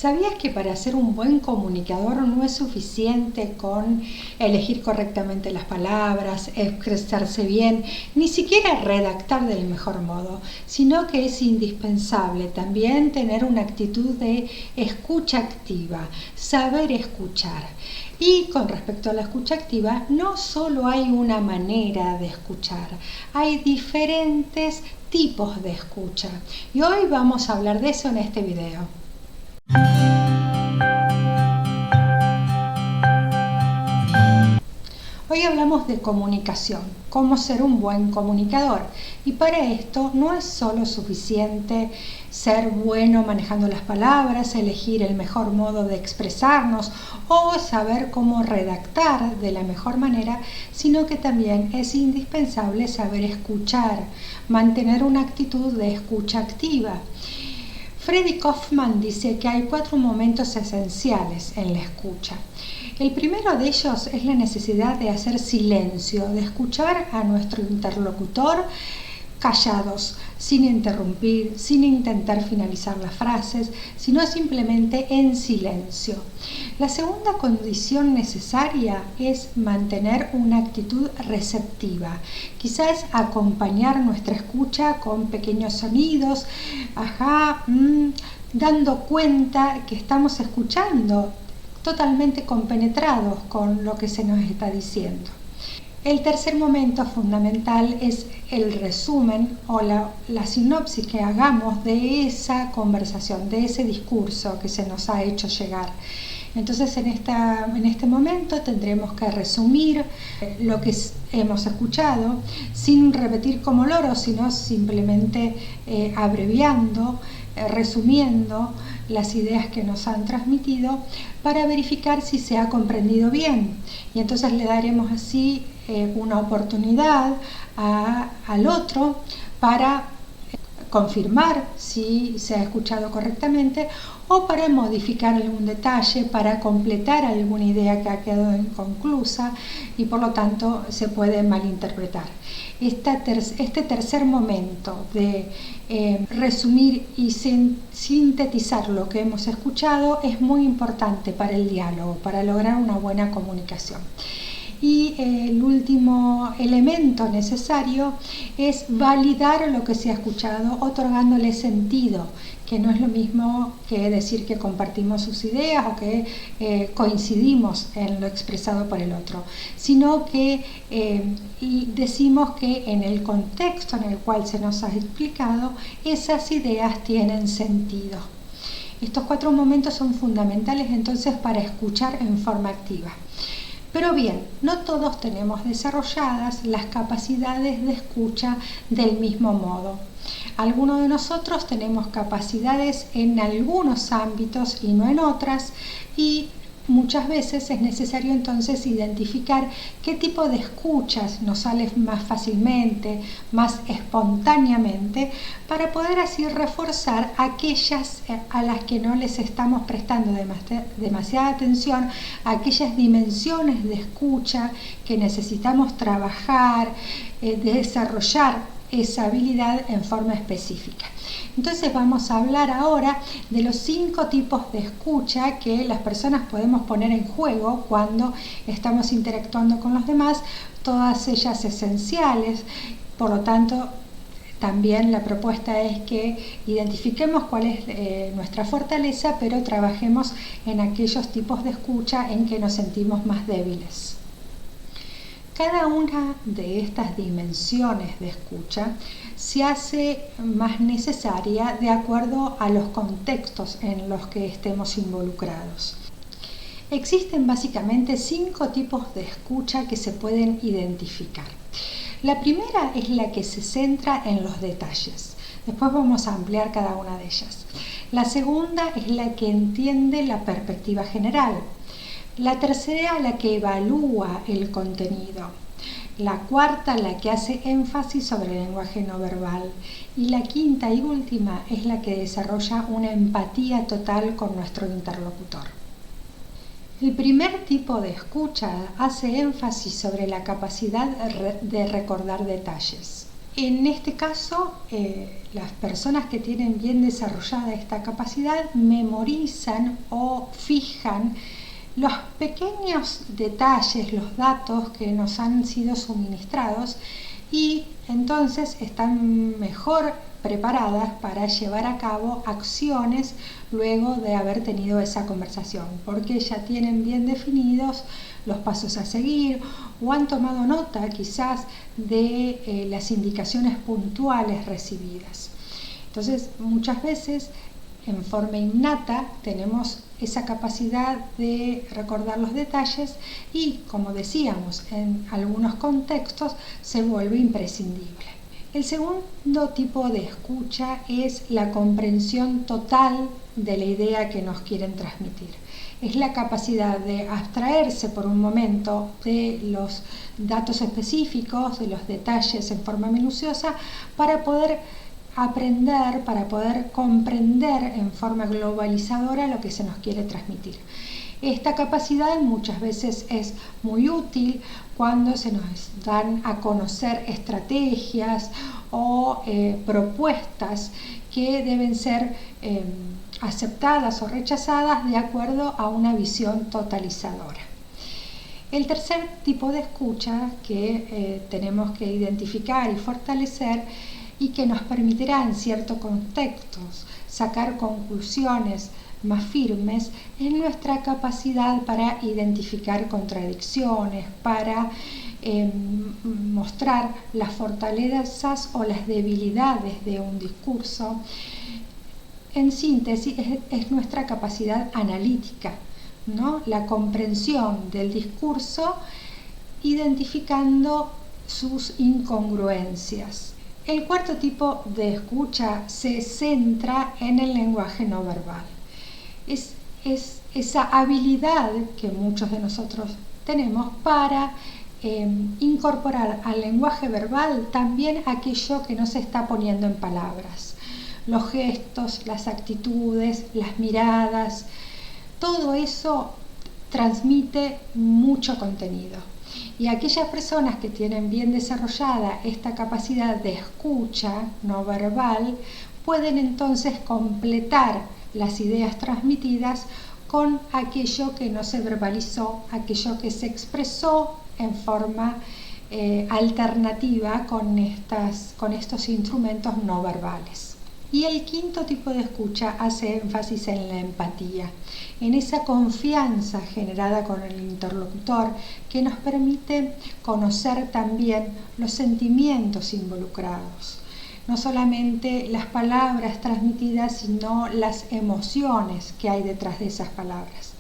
¿Sabías que para ser un buen comunicador no es suficiente con elegir correctamente las palabras, expresarse bien, ni siquiera redactar del mejor modo, sino que es indispensable también tener una actitud de escucha activa, saber escuchar? Y con respecto a la escucha activa, no solo hay una manera de escuchar, hay diferentes tipos de escucha. Y hoy vamos a hablar de eso en este video. Hoy hablamos de comunicación, cómo ser un buen comunicador. Y para esto no es solo suficiente ser bueno manejando las palabras, elegir el mejor modo de expresarnos o saber cómo redactar de la mejor manera, sino que también es indispensable saber escuchar, mantener una actitud de escucha activa. Freddy Kaufman dice que hay 4 momentos esenciales en la escucha. El primero de ellos es la necesidad de hacer silencio, de escuchar a nuestro interlocutor callados, sin interrumpir, sin intentar finalizar las frases, sino simplemente en silencio. La segunda condición necesaria es mantener una actitud receptiva, quizás acompañar nuestra escucha con pequeños sonidos, dando cuenta que estamos escuchando, totalmente compenetrados con lo que se nos está diciendo. El tercer momento fundamental es el resumen o la sinopsis que hagamos de esa conversación, de ese discurso que se nos ha hecho llegar. Entonces en este momento tendremos que resumir lo que hemos escuchado sin repetir como loros, sino simplemente abreviando, resumiendo las ideas que nos han transmitido para verificar si se ha comprendido bien. Y entonces le daremos así una oportunidad al otro para confirmar si se ha escuchado correctamente o para modificar algún detalle, para completar alguna idea que ha quedado inconclusa y por lo tanto se puede malinterpretar. Este tercer momento de resumir y sintetizar lo que hemos escuchado es muy importante para el diálogo, para lograr una buena comunicación. Y el último elemento necesario es validar lo que se ha escuchado, otorgándole sentido, que no es lo mismo que decir que compartimos sus ideas o que coincidimos en lo expresado por el otro, sino que decimos que en el contexto en el cual se nos ha explicado, esas ideas tienen sentido. Estos 4 momentos son fundamentales entonces para escuchar en forma activa. Pero bien, no todos tenemos desarrolladas las capacidades de escucha del mismo modo. Algunos de nosotros tenemos capacidades en algunos ámbitos y no en otras, y muchas veces es necesario entonces identificar qué tipo de escuchas nos sale más fácilmente, más espontáneamente, para poder así reforzar aquellas a las que no les estamos prestando demasiada atención, aquellas dimensiones de escucha que necesitamos trabajar, desarrollar esa habilidad en forma específica. Entonces vamos a hablar ahora de los 5 tipos de escucha que las personas podemos poner en juego cuando estamos interactuando con los demás, todas ellas esenciales. Por lo tanto, también la propuesta es que identifiquemos cuál es nuestra fortaleza, pero trabajemos en aquellos tipos de escucha en que nos sentimos más débiles. Cada una de estas dimensiones de escucha se hace más necesaria de acuerdo a los contextos en los que estemos involucrados. Existen básicamente 5 tipos de escucha que se pueden identificar. La primera es la que se centra en los detalles. Después vamos a ampliar cada una de ellas. La segunda es la que entiende la perspectiva general. La tercera, la que evalúa el contenido. La cuarta, la que hace énfasis sobre el lenguaje no verbal. Y la quinta y última es la que desarrolla una empatía total con nuestro interlocutor. El primer tipo de escucha hace énfasis sobre la capacidad de recordar detalles. En este caso, las personas que tienen bien desarrollada esta capacidad memorizan o fijan los pequeños detalles, los datos que nos han sido suministrados, y entonces están mejor preparadas para llevar a cabo acciones luego de haber tenido esa conversación, porque ya tienen bien definidos los pasos a seguir o han tomado nota quizás de las indicaciones puntuales recibidas. Entonces, muchas veces en forma innata tenemos esa capacidad de recordar los detalles y, como decíamos, en algunos contextos se vuelve imprescindible. El segundo tipo de escucha es la comprensión total de la idea que nos quieren transmitir. Es la capacidad de abstraerse por un momento de los datos específicos, de los detalles en forma minuciosa, para poder aprender, para poder comprender en forma globalizadora lo que se nos quiere transmitir. Esta capacidad muchas veces es muy útil cuando se nos dan a conocer estrategias o propuestas que deben ser aceptadas o rechazadas de acuerdo a una visión totalizadora. El tercer tipo de escucha que tenemos que identificar y fortalecer y que nos permitirá en ciertos contextos sacar conclusiones más firmes es nuestra capacidad para identificar contradicciones, para mostrar las fortalezas o las debilidades de un discurso. En síntesis, es nuestra capacidad analítica, ¿no? La comprensión del discurso identificando sus incongruencias. El cuarto tipo de escucha se centra en el lenguaje no verbal. Es esa habilidad que muchos de nosotros tenemos para incorporar al lenguaje verbal también aquello que no se está poniendo en palabras. Los gestos, las actitudes, las miradas, todo eso transmite mucho contenido. Y aquellas personas que tienen bien desarrollada esta capacidad de escucha no verbal pueden entonces completar las ideas transmitidas con aquello que no se verbalizó, aquello que se expresó en forma alternativa con estos instrumentos no verbales. Y el quinto tipo de escucha hace énfasis en la empatía, en esa confianza generada con el interlocutor que nos permite conocer también los sentimientos involucrados. No solamente las palabras transmitidas, sino las emociones que hay detrás de esas palabras.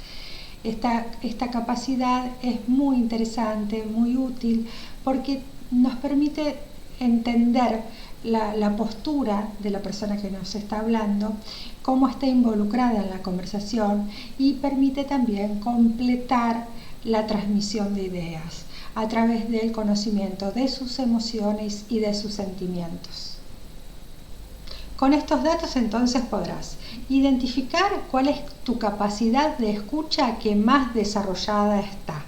Esta capacidad es muy interesante, muy útil, porque nos permite entender la postura de la persona que nos está hablando, cómo está involucrada en la conversación, y permite también completar la transmisión de ideas a través del conocimiento de sus emociones y de sus sentimientos. Con estos datos entonces podrás identificar cuál es tu capacidad de escucha que más desarrollada está,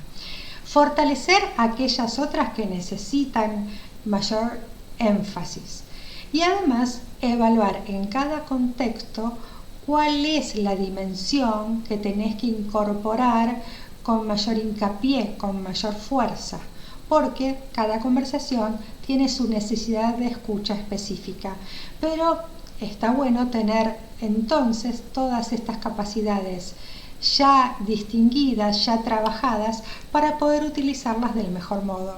fortalecer aquellas otras que necesitan mayor énfasis y además evaluar en cada contexto cuál es la dimensión que tenés que incorporar con mayor hincapié, con mayor fuerza, porque cada conversación tiene su necesidad de escucha específica, pero está bueno tener entonces todas estas capacidades ya distinguidas, ya trabajadas, para poder utilizarlas del mejor modo.